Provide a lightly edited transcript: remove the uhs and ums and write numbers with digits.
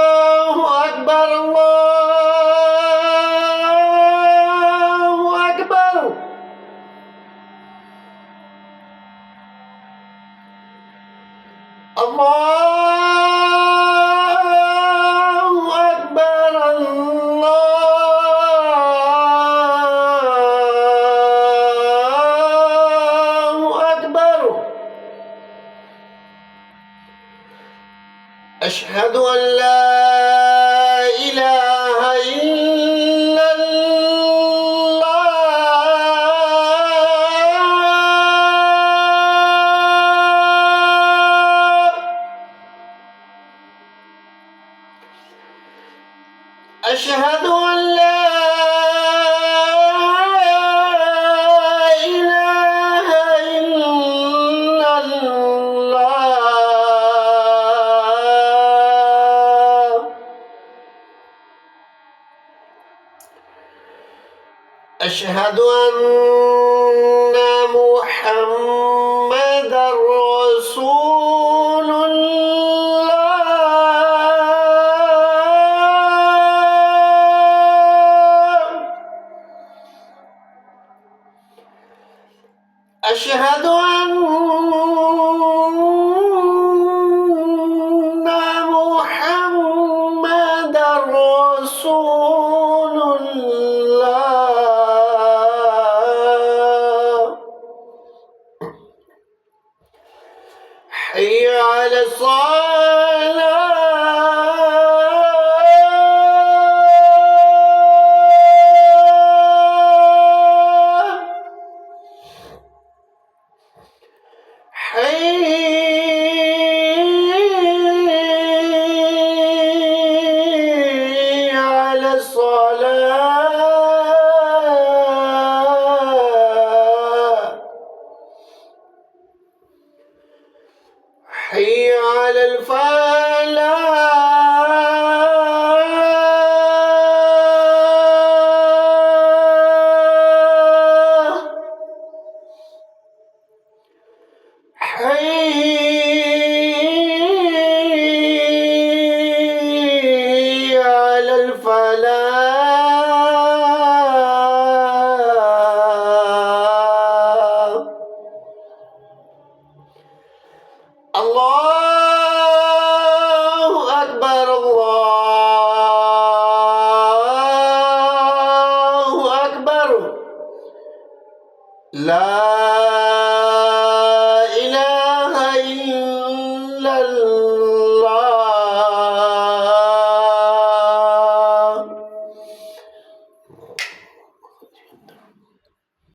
الله أكبر الله أكبر الله أكبر الله أكبر أشهد أن لا إله إلا الله أشهد أن لا إله إلا الله أشهد أن محمدًا رسول الله أشهد أن محمدًا رسول الله حي على الصلاة حي على الصلاة حي على الفلاح حي على الفلاح الله أكبر الله أكبر لا